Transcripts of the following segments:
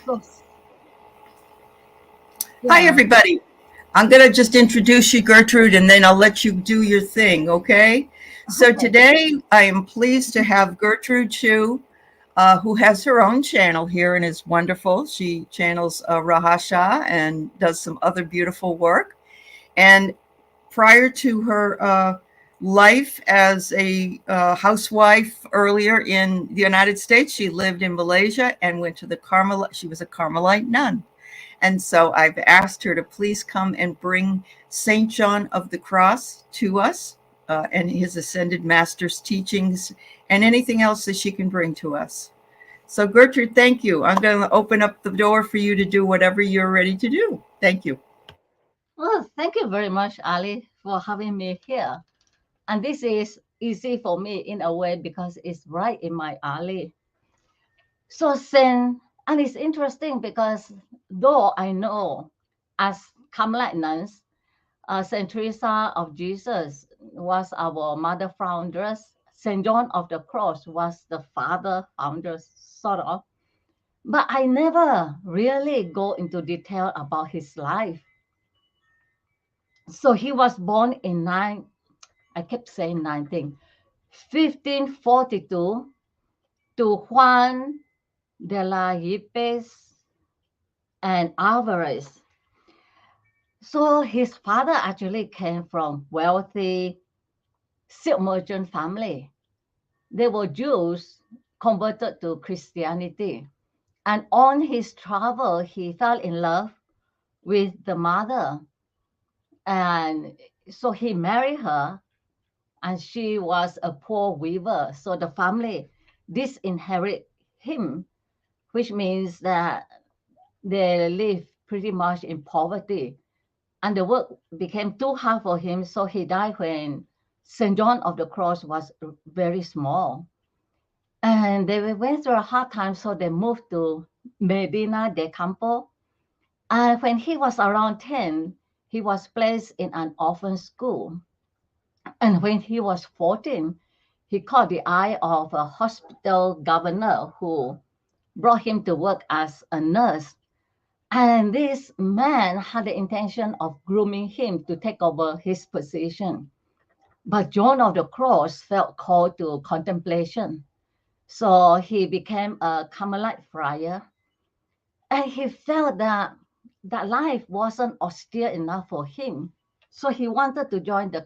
Yes. Hi, Yeah. everybody. I'm going to just introduce you, Gertrude, and then I'll let you do your thing, okay? So Okay. today I am pleased to have Gertrude Chu, who has her own channel here and is wonderful. She channels Rahasha and does some other beautiful work. And prior to her life as a housewife earlier in the United States, she lived in Malaysia and went to the Carmelite. She was a Carmelite nun. And so I've asked her to please come and bring St. John of the Cross to us and his ascended master's teachings and anything else that she can bring to us. So, Gertrude, thank you. I'm going to open up the door for you to do whatever you're ready to do. Thank you. Well, thank you very much, Ali, for having me here. And this is easy for me in a way because it's right in my alley. So, and it's interesting because though I know as Carmelite nuns, Saint Teresa of Jesus was our mother foundress. Saint John of the Cross was the father founder, sort of. But I never really go into detail about his life. So he was born in I kept saying 1542 to Juan de la Yepes and Alvarez. So his father actually came from wealthy silk merchant family. They were Jews converted to Christianity. And on his travel, he fell in love with the mother. And so he married her, and she was a poor weaver. So the family disinherit him, which means that they live pretty much in poverty. And the work became too hard for him, so he died when St. John of the Cross was very small. And they went through a hard time, so they moved to Medina de Campo. And when he was around 10, he was placed in an orphan school. And when he was 14, he caught the eye of a hospital governor who brought him to work as a nurse. And this man had the intention of grooming him to take over his position. But John of the Cross felt called to contemplation. So he became a Carmelite friar. And he felt that life wasn't austere enough for him. So he wanted to join the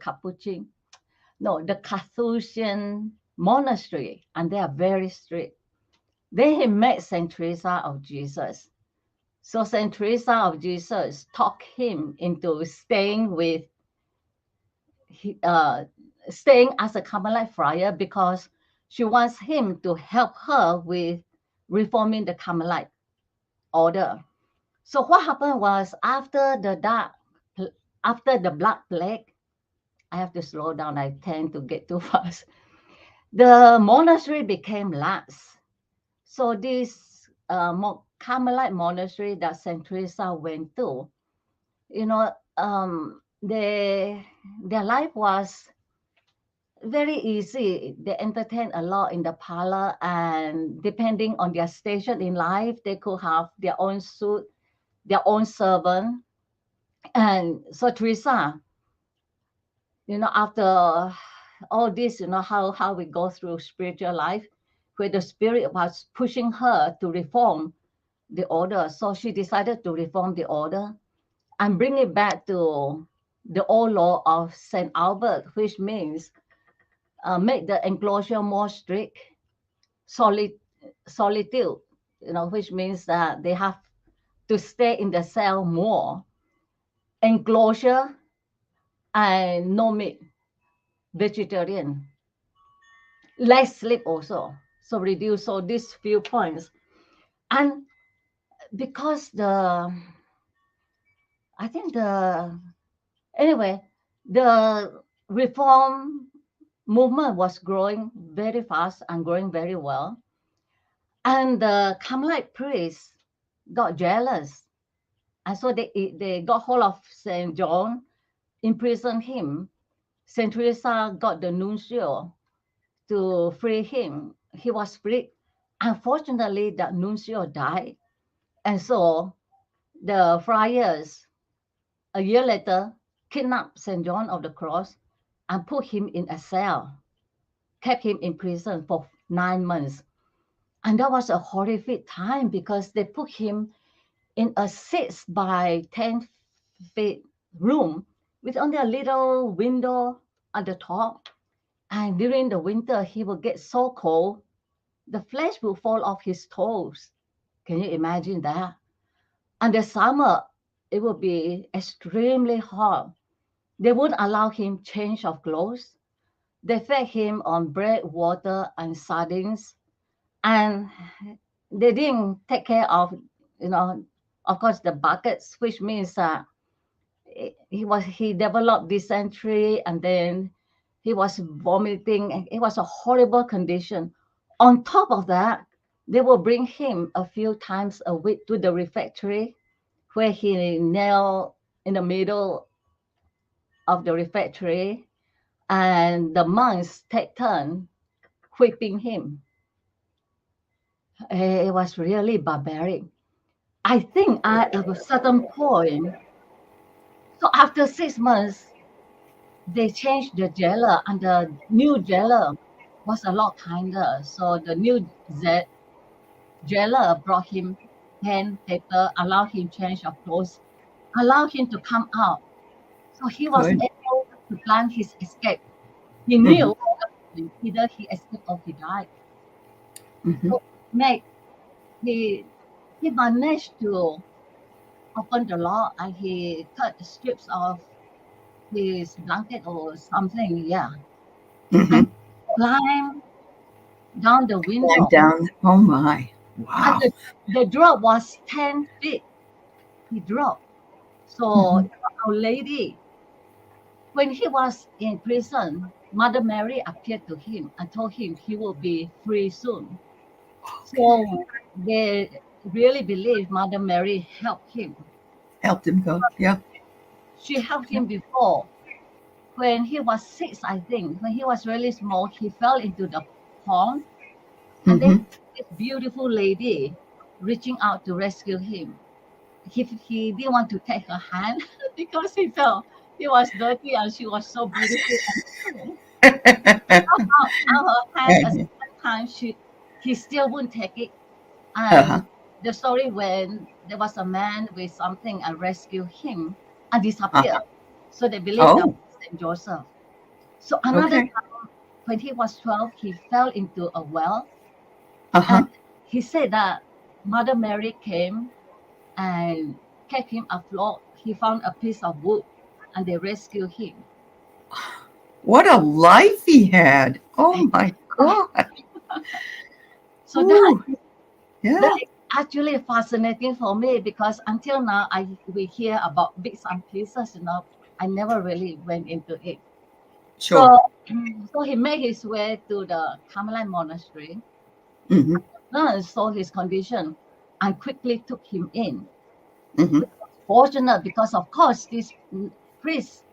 Carthusian monastery, and they are very strict. Then he met Saint Teresa of Jesus. So Saint Teresa of Jesus talked him into uh, staying as a Carmelite friar because she wants him to help her with reforming the Carmelite order. So what happened was after the Black Plague, I have to slow down. I tend to get too fast. The monastery became lax. So this Carmelite monastery that Saint Teresa went to, you know, their life was very easy. They entertained a lot in the parlor, and depending on their station in life, they could have their own suite, their own servant. And so Teresa, after all this, how we go through spiritual life, where the spirit was pushing her to reform the order. So she decided to reform the order and bring it back to the old law of St. Albert, which means make the enclosure more strict, solid, solitude, which means that they have to stay in the cell more, enclosure, and no meat, vegetarian, less sleep also. So reduce all these few points. And because I think anyway, the reform movement was growing very fast and growing very well. And the Carmelite priests got jealous. And so they got hold of St. John, imprisoned him. St. Teresa got the nuncio to free him. He was free. Unfortunately, that nuncio died. And so the friars, a year later, kidnapped St. John of the Cross and put him in a cell, kept him in prison for 9 months. And that was a horrific time because they put him in a 6 by 10 feet room with only a little window at the top. And during the winter, he will get so cold, the flesh will fall off his toes. Can you imagine that? And the summer, it will be extremely hot. They wouldn't allow him change of clothes. They fed him on bread, water, and sardines. And they didn't take care of, you know, of course, the buckets, which means he developed dysentery, and then he was vomiting, and it was a horrible condition. On top of that, they will bring him a few times a week to the refectory, where he knelt in the middle of the refectory, and the monks take turn whipping him. It was really barbaric. I think at a certain point, so after 6 months, they changed the jailer, and the new jailer was a lot kinder. So the new jailer brought him pen, paper, allowed him change of clothes, allowed him to come out. So he was Good. able to plan his escape. He Mhm. knew either he escaped or he died. Mhm. So he he managed to open the lock, and he cut the strips of his blanket or something, yeah, and Mhm. climbed down the Climb window. down. Oh my. And Wow. the drop was 10 feet. He dropped. So Mhm. Our Lady, when he was in prison, Mother Mary appeared to him and told him he will be free soon. So they really believe Mother Mary helped him. Helped him go. Yeah. She helped him before. When he was 6, I think, when he was really small, he fell into the pond, and then Mhm. this beautiful lady reaching out to rescue him. He didn't want to take her hand because he felt he was dirty and she was so beautiful and clean. Out her hand at the same time, he still wouldn't take it. Uh-huh. And the story when there was a man with something and rescued him and disappeared. Uh-huh. So they believe that Oh, was Saint Joseph. So another okay. time, when he was 12, he fell into a well, and Uh-huh. he said that Mother Mary came and kept him afloat. He found a piece of wood, and they rescued him. What a life he had. Oh my God. So Ooh, that yeah, is actually fascinating for me because until now we hear about bits and pieces. I never really went into it. sure. So so he made his way to the Carmelite monastery. Hmm. Nuns saw his condition and quickly took him in. Hmm. Fortunate because, of course, these priests,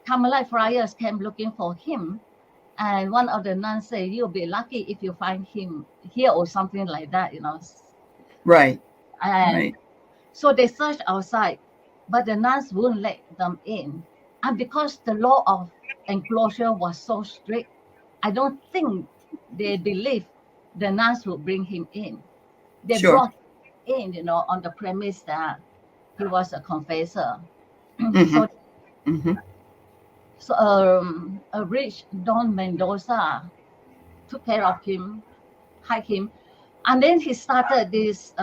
Carmelite friars, came looking for him. And one of the nuns said, "You'll be lucky if you find him here," or something like that. Right, And right. so they searched outside, but the nuns wouldn't let them in. And because the law of enclosure was so strict, I don't think they believed the nuns would bring him in. They Sure. brought him in, on the premise that he was a confessor. Hmm. so, Hmm. a rich Don Mendoza took care of him, hide him, and then he started this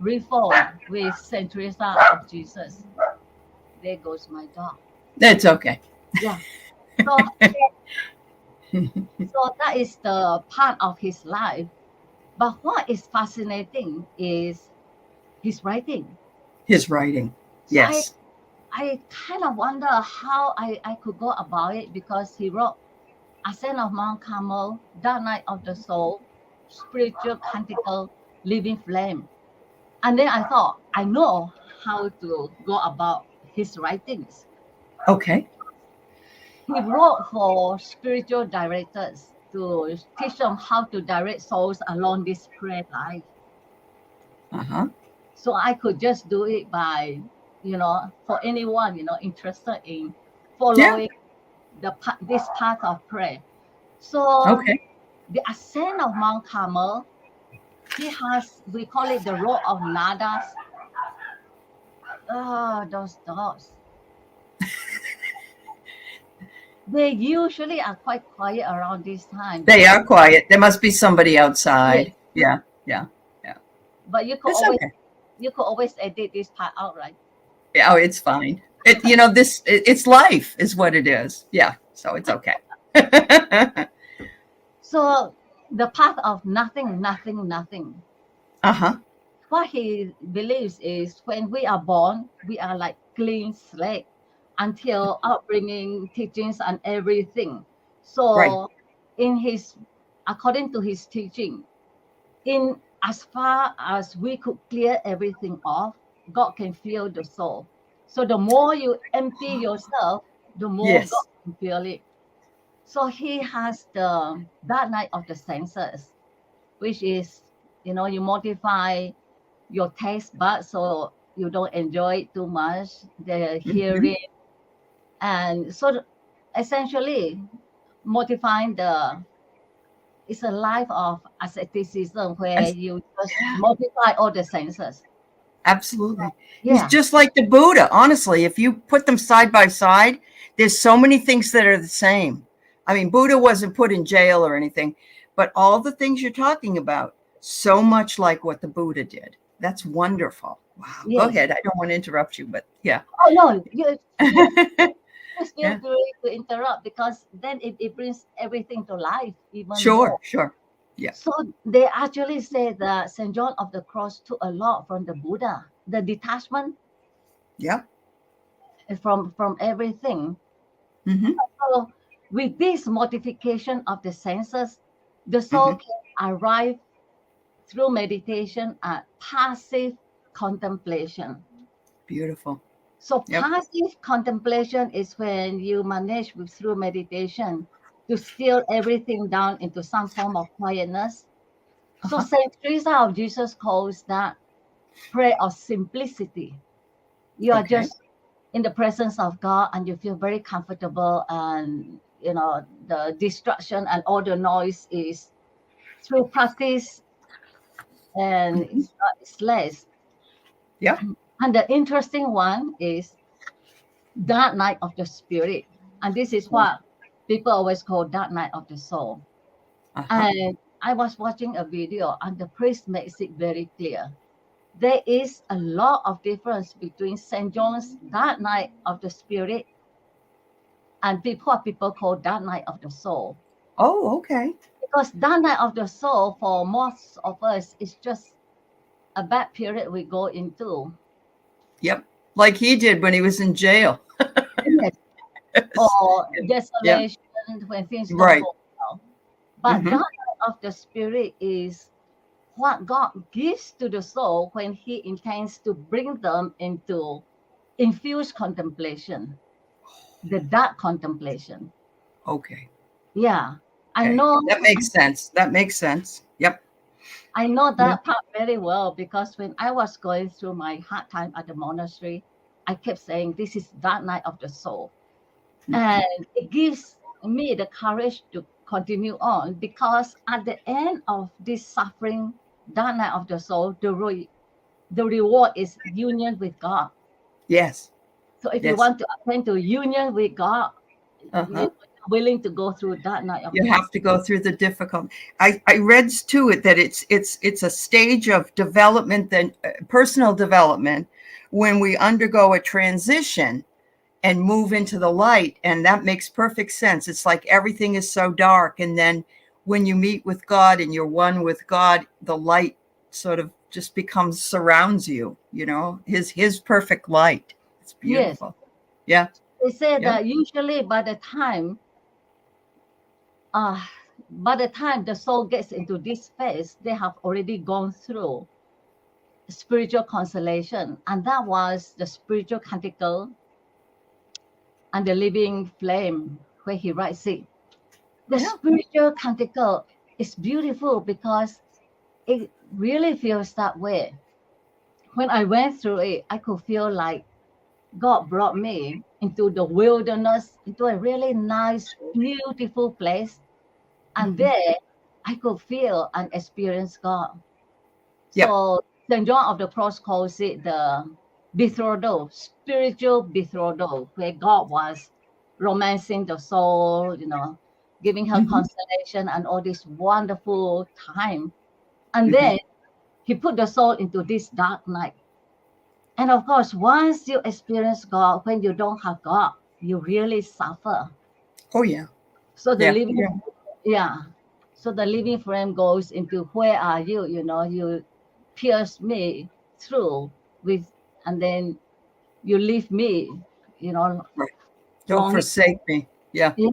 reform with Saint Teresa of Jesus. There goes my dog. That's okay. Yeah. So so that is the part of his life. But what is fascinating is his writing. His writing. So Yes. I kind of wonder how I could go about it because he wrote Ascent of Mount Carmel, Dark Night of the Soul, Spiritual Canticle, Living Flame. And then I thought, I know how to go about his writings. Okay. He wrote for spiritual directors to teach them how to direct souls along this prayer life. Uh-huh. So I could just do it by, for anyone, interested in Yeah. following this path of prayer. So Okay. the ascent of Mount Carmel, we call it the road of nadas. Oh, those dogs. They usually are quite quiet around this time They are because quiet. There must be somebody yes, outside. Yeah. Yeah. Yeah. but It's okay. you could always edit this part out, right? Yeah, oh, it's fine. It's life is what it is. Yeah. So it's okay. So the path of nothing, nothing, nothing. Uh-huh. What he believes is when we are born, we are like clean slate until upbringing, teachings, and everything. Right. So, in his, according to his teaching, in as far as we could clear everything off, God can fill the soul. So the more you empty yourself, the more God Yes. can fill it. So he has the dark night of the senses, which is, you modify your taste buds so you don't enjoy it too much, the Hmm. hearing, and so essentially modifying it's a life of asceticism where you just Yeah, modify all the senses. absolutely. He's Yeah, just like the Buddha. Honestly, if you put them side by side, there's so many things that are the same. I mean, Buddha wasn't put in jail or anything, but all the things you're talking about, so much like what the Buddha did. That's wonderful. Wow. Go yes. ahead. I don't want to interrupt you, but yeah. Oh no, you feel Yeah. free to interrupt because then it brings everything to life even more. Sure. Sure. Yeah. So they actually say that Saint John of the Cross took a lot from the Buddha, the detachment Yeah. from everything. Hmm. So with this modification of the senses, the soul Hmm. can arrive through meditation at passive contemplation. Beautiful. So Yep. passive contemplation is when you manage through meditation to still everything down into some form of quietness. So Uh-huh. Saint Teresa of Jesus calls that prayer of simplicity. You are Okay. just in the presence of God and you feel very comfortable, and the distraction and all the noise is through practice, and Hmm. it's less. Yep. And the interesting one is dark night of the spirit. And this is what people always call dark night of the soul. Uh-huh. And I was watching a video and the priest makes it very clear. There is a lot of difference between St. John's dark night of the spirit and what people call dark night of the soul. Oh, okay. Because dark night of the soul for most of us is just a bad period we go into. Yep. Like he did when he was in jail. Yes. Yes. Or Yeah. desolation when things don't Right. go well. But Hmm. dark night of the spirit is what God gives to the soul when He intends to bring them into infused contemplation, the dark contemplation. Okay. Yeah, I Okay. know, That makes sense. That makes sense. Yep. I know Yeah. that part very well because when I was going through my hard time at the monastery, I kept saying, "This is dark night of the soul," Mhm. and it gives me the courage to continue on because at the end of this suffering, dark night of the soul, the reward is union with God. Yes. So if you Yes. want to attain to union with God, Uh-huh. you're willing to go through that night of You the have to go through the difficult. I read to it that it's a stage of development, then personal development, when we undergo a transition and move into the light, and that makes perfect sense. It's like everything is so dark, and then when you meet with God and you're one with God, the light sort of just becomes surrounds you, his perfect light. It's yes. beautiful. Yeah. They say Yeah. that usually uh by the time the soul gets into this phase, they have already gone through spiritual consolation. And that was the spiritual canticle and the living flame where he writes it. The Yeah. spiritual canticle is beautiful because it really feels that way. when I went through it, I could feel like God brought me into the wilderness, into a really nice, beautiful place. And Mhm. there I could feel and experience God. Yeah. So St. John of the Cross calls it the betrothal, spiritual betrothal, where God was romancing the soul, giving her Mhm. consolation and all this wonderful time. And Mhm. then he put the soul into this dark night. And of course, once you experience God, when you don't have God, you really suffer. Oh yeah. So the Yeah. living, Yeah. yeah. So the living frame goes into where are you? You pierce me through with, and then you leave me, you know, Right. Don't longing. forsake me. Yeah. Yeah.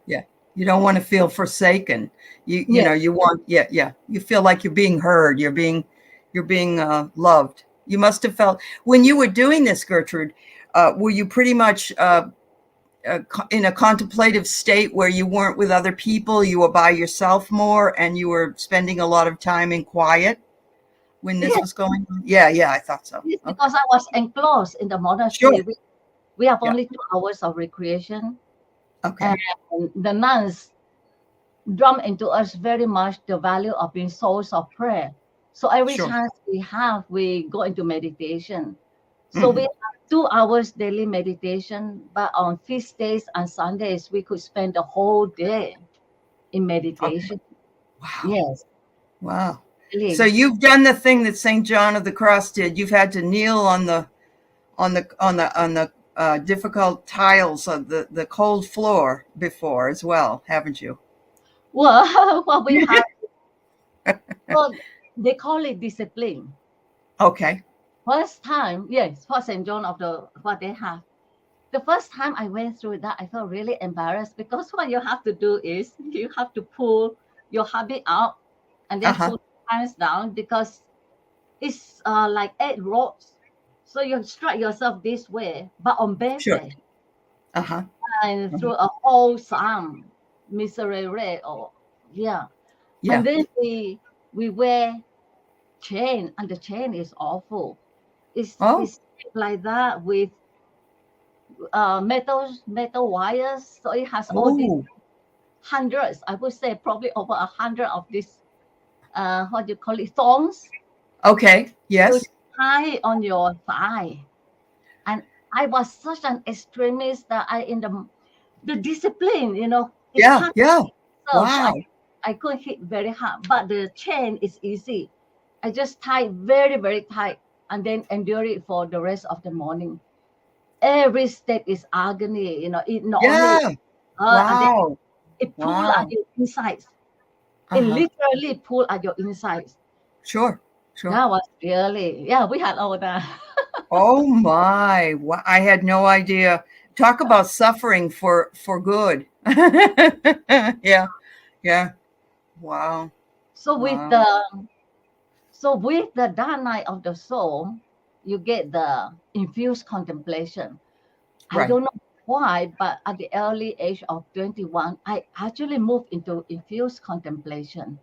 Yeah. You don't want to feel forsaken. Yes. You want, yeah, yeah. You feel like you're being heard. You're being loved. You must have felt when you were doing this, Gertrude. Were you pretty much in a contemplative state where you weren't with other people? You were by yourself more, and you were spending a lot of time in quiet when this Yes, was going on. Yeah, yeah. I thought so. yes, Okay. because I was enclosed in the Sure. monastery. We have Yeah. only 2 hours of recreation, and Okay. the nuns drum into us very much the value of being souls of prayer. So every Sure. chance we have, we go into meditation. So we Hmm. have 2 hours daily meditation, but on feast days and Sundays, we could spend the whole day in Okay. meditation. Wow. Yes, Wow. So really. you've done the thing that St. John of the Cross did. You've had to kneel on the difficult tiles of the cold floor before as well, haven't you? Well, what we have, well, they call it discipline. Okay. First time, yes, for St. John of the, what they have. The first time I went through that, I felt really embarrassed because what you have to do is you have to pull your habit out and then Uh-huh. pull your hands down because it's like 8 ropes. So you strike yourself this way, but on Sure. barefoot Uh-huh. and Uh-huh. through a whole psalm, miserere, or yeah. And Yeah. then we wear chain, and the chain is awful. Oh. It's like that with metal wires. So it has all these Oh. hundreds. I would say probably over 100 of these. What do you call it? Thongs Okay. to Yes. tie on your thigh. And I was such an extremist that I in the discipline, it's Yeah. hard Yeah. so Wow. I couldn't hit very hard, but the chain is easy. I just tie very, very tight and then endure it for the rest of the morning. Every step is agony, it not only Yeah. and then Wow. it pull at Wow. your insides. It Uh-huh. literally pull at your insides. Sure. Sure. That was really, yeah, we had all that. Oh my. I had no idea. Talk about suffering for good. Yeah. Yeah. Wow. So with Wow. the so with the dark night of the soul, you get the infused contemplation. I Right. don't know why, but at the early age of 21, I actually moved into infused contemplation.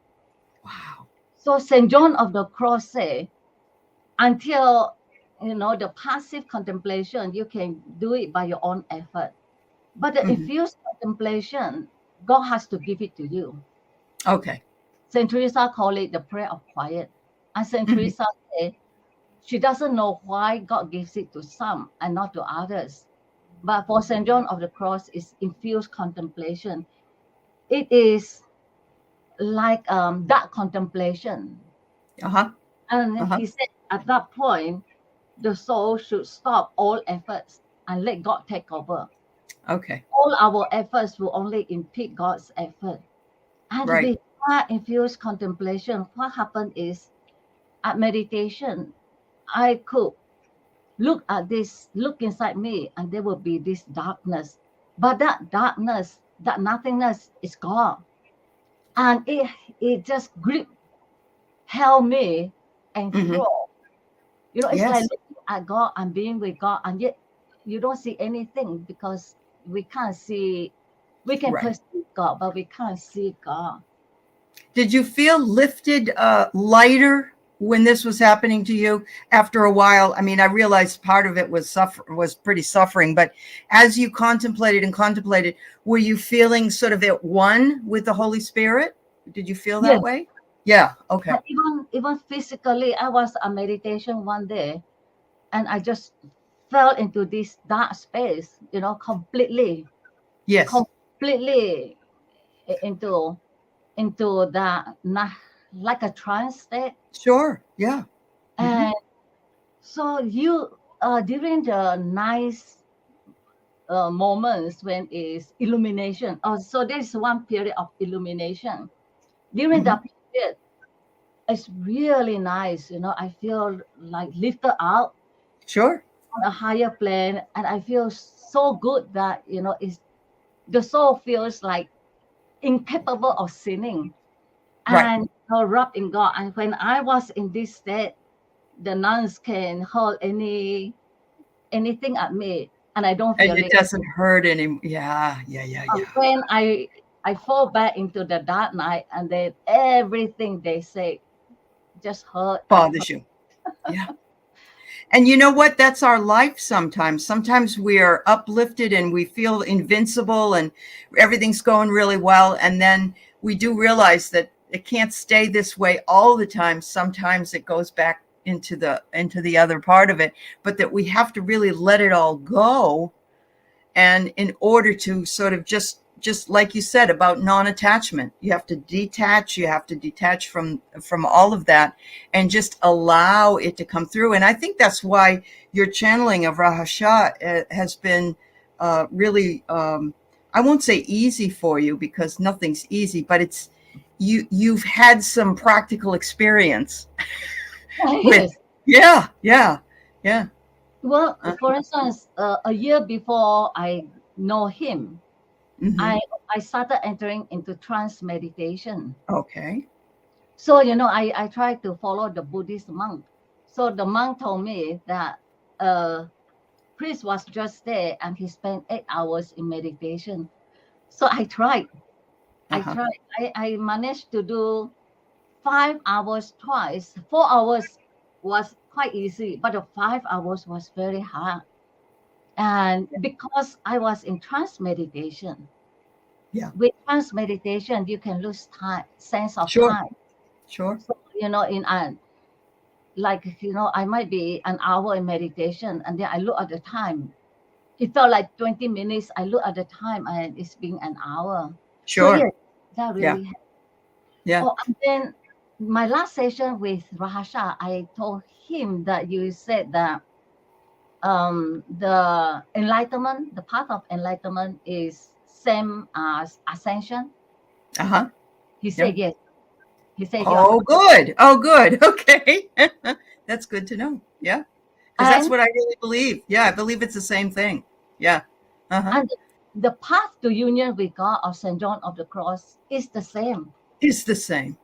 Wow. So St. John of the Cross say, until the passive contemplation, you can do it by your own effort. But the Mhm. infused contemplation, God has to give it to you. Okay. St. Teresa called it the prayer of quiet. And St. Mhm. Teresa said she doesn't know why God gives it to some and not to others. But for St. John of the Cross, it's infused contemplation. It is like that contemplation. Uh-huh. And Uh-huh. he said at that point, the soul should stop all efforts and let God take over. Okay. All our efforts will only impede God's effort. And Right. with that infused contemplation, what happened is at meditation, I could look inside me, and there will be this darkness. But that darkness, that nothingness is gone. And it just grip held me and Mhm. throw. It's like Yes. looking at God and being with God, and yet you don't see anything because we can't see. We can Right. perceive God, but we can't see God. Did you feel lifted, lighter? when this was happening to you? After a while, I mean, I realized part of it was pretty suffering, but as you contemplated and contemplated, were you feeling sort of at one with the Holy Spirit? Did you feel that Yes. way? Yeah. Okay. But even physically, I was a meditation one day, and I just fell into this dark space, completely, Yes. completely into that, not like a trance state. Sure. Yeah. Hmm. And so during the nice moments when is illumination. Oh, so there's one period of illumination. During Hmm. that period, it's really nice. I feel like lifted out Sure. on a higher plane, and I feel so good that it's the soul feels like incapable of sinning Right. and wrapped in God. And when I was in this state, the nuns can hold anything at me, and I don't And feel it it. doesn't hurt anymore. Yeah. Yeah. Yeah. Yeah. When I fall back into the dark night, and then everything they say just hurt and hurt. Bothers you. Yeah. And you know what? That's our life sometimes. Sometimes we are uplifted and we feel invincible and everything's going really well. And then we do realize that it can't stay this way all the time. Sometimes it goes back into the other part of it, but that we have to really let it all go. And in order to sort of just like you said about non-attachment, you have to detach from all of that and just allow it to come through. And I think that's why your channeling of Rahasha has been really I won't say easy for you, because nothing's easy, but it's you've had some practical experience with. Yes. Yeah, yeah, yeah. Well, uh, for instance, a year before I know him, mhm. I I started entering into trance meditation. Okay. So I tried to follow the Buddhist monk. So the monk told me that priest was just there and he spent 8 hours in meditation. So I tried. I Uh-huh. tried. I managed to do 5 hours twice. 4 hours was quite easy, but the 5 hours was very hard. And because I was in trance meditation, Yeah. with trance meditation, you can lose time, sense of Sure. time. Sure. So, in an like, I might be an hour in meditation, and then I look at the time. It felt like 20 minutes. I look at the time and it's been an hour. So Sure. yes, that Yeah. really. Yeah. Oh, and then my last session with Rahasha, I told him that you said that the enlightenment, the path of enlightenment is same as ascension. Uh-huh. He Yeah. said yes. He said you are Oh, correct. good. Oh, good. Okay. That's good to know. Yeah. Because that's And what I really believe. Yeah, I believe it's the same thing. Yeah. Uh-huh. and the path to union with God of Saint John of the Cross is the same. It's the same.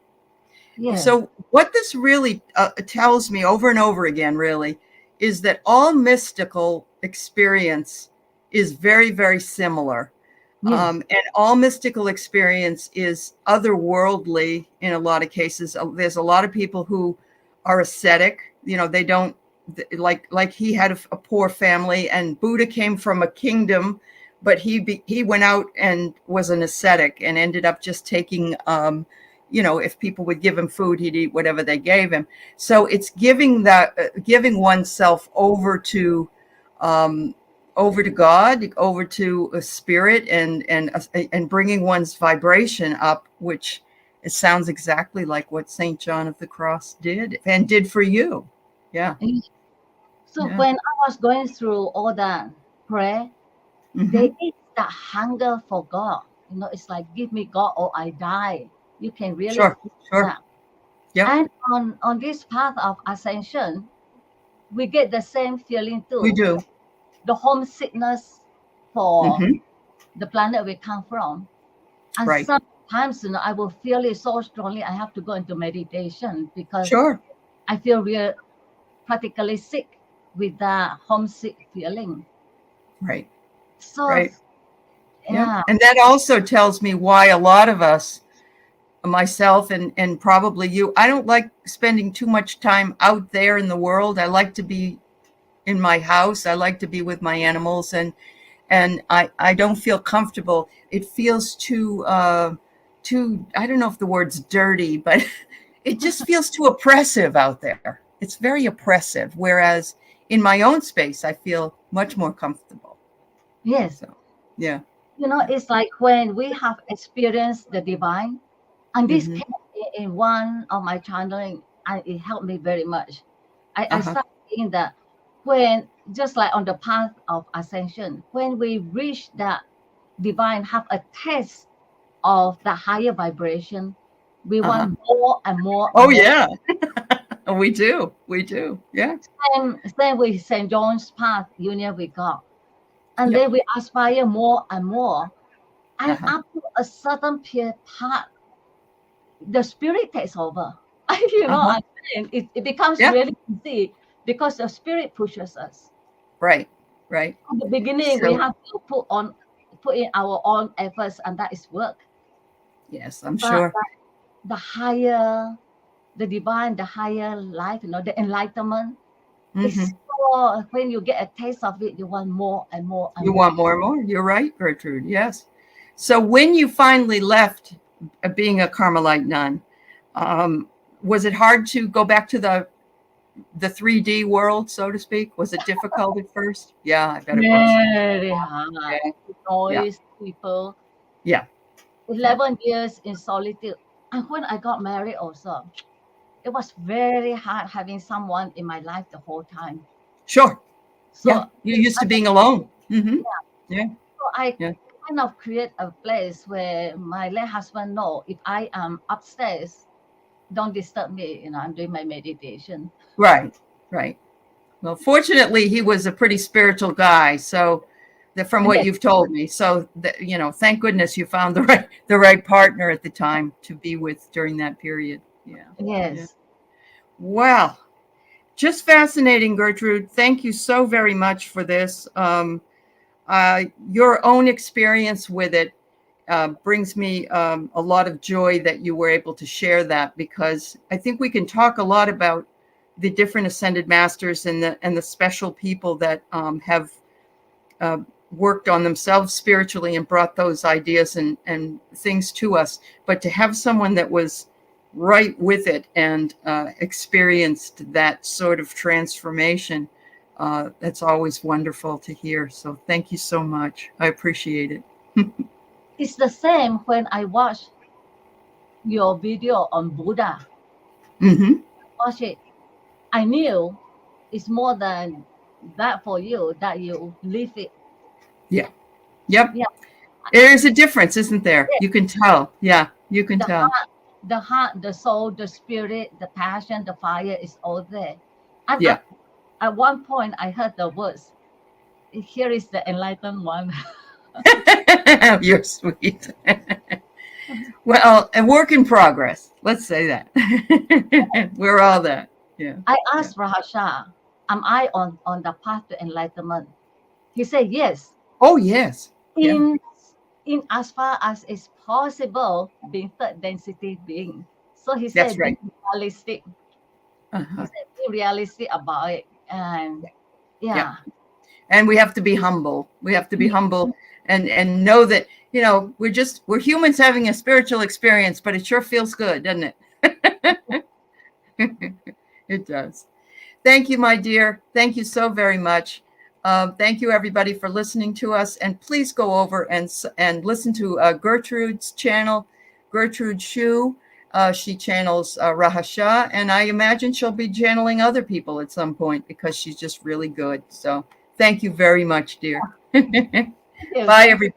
Yes. So what this really tells me over and over again, really, is that all mystical experience is very, very similar. Yes. And all mystical experience is otherworldly in a lot of cases. There's a lot of people who are ascetic. They don't like he had a poor family, and Buddha came from a kingdom, but he went out and was an ascetic and ended up just taking if people would give him food, he'd eat whatever they gave him. So it's giving oneself um, over to God, over to a spirit, and bringing one's vibration up, which it sounds exactly like what Saint John of the Cross did and did for you. Yeah, So yeah. when I was going through all that prayer, Hmm. there is that hunger for God. It's like, give me God or I die. You can really Sure, feel sure. that. Yep, And on this path of ascension, we get the same feeling we too. do. The homesickness for Hmm. the planet we come from. And Right. sometimes, I will feel it so strongly. I have to go into meditation because Sure. I feel we're practically sick with that homesick feeling. Right. So, Right. Yep. yeah, And that also tells me why a lot of us myself and probably you, I don't like spending too much time out there in the world. I like to be in my house. I like to be with my animals, and I don't feel comfortable. It feels too I don't know if the word's dirty, but it just feels too oppressive out there. It's very oppressive. Whereas in my own space, I feel much more comfortable. Yes. So, yeah. It's like when we have experienced the divine, and this Mm-hmm. came in one of my channeling, and it helped me very much. I Uh-huh. started seeing that when, just like on the path of ascension, when we reach that divine, have a taste of the higher vibration, we Uh-huh. want more and more and Oh, more. yeah. We do. We do. Yeah. Same with St. John's path, union with God. And Yep. then we aspire more and more. And Uh-huh. up to a certain period part, the spirit takes over. Uh-huh. I mean, it becomes Yeah. really easy because the spirit pushes us. Right. Right. At the beginning, we So, have to put in our own efforts, and that is work. yes, I'm But sure. the higher, the divine, the higher life, the enlightenment Mm-hmm. is so, when you get a taste of it, you want more and more and You more. want more and more. You're right, Gertrude. Yes. So when you finally left being a Carmelite nun, um, was it hard to go back to the 3D world, so to speak? Was it difficult at first? Yeah, I bet it was. Very hard. Yeah. Yeah. Noise, people. Yeah. Yeah. 11 years in solitude. And when I got married also, it was very hard having someone in my life the whole time. Sure. Yeah. So You're used to being alone. Mm-hmm. Yeah. I Yeah. kind of create a place where my late husband know if I am upstairs, don't disturb me. I'm doing my meditation. Right. Right. Well, fortunately, he was a pretty spiritual guy. So from what Yes, you've told me, so that, thank goodness you found the right partner at the time to be with during that period. Yeah. Yeah. yes. Wow. Just fascinating, Gertrude. Thank you so very much for this. Your own experience with it brings me a lot of joy that you were able to share that, because I think we can talk a lot about the different ascended masters and the special people that have uh, worked on themselves spiritually and brought those ideas and things to us. But to have someone that was right with it and experienced that sort of transformation, that's always wonderful to hear. So thank you so much. I appreciate it. It's the same when I watch your video on Buddha. Mm-hmm. Watch it. I knew it's more than that for you, that you live it. Yeah. Yep. Yeah. There's a difference, isn't there? Yes. You can tell. Yeah, you can The tell. heart, the soul, the spirit, the passion, the fire is all there. And Yeah. at one point, I heard the words, here is the enlightened one. You're sweet. Well, a work in progress. Let's say that. We're all that. Yeah. I Yeah. asked Rahasha, am I on the path to enlightenment? He said, yes. Oh, yes. Yeah. In in as far as it's possible, being third density being. So he That's said, be right. realistic. He Uh-huh. said, be realistic about it. And Yeah. yeah, And we have to be humble. We have to be humble and know that, we're humans having a spiritual experience, but it sure feels good, doesn't it? It does. Thank you, my dear. Thank you so very much. Thank you, everybody, for listening to us. And please go over and listen to Gertrude's channel, Gertrude Shu. She channels Rahasha, and I imagine she'll be channeling other people at some point because she's just really good. So thank you very much, dear. yes. Bye, everybody.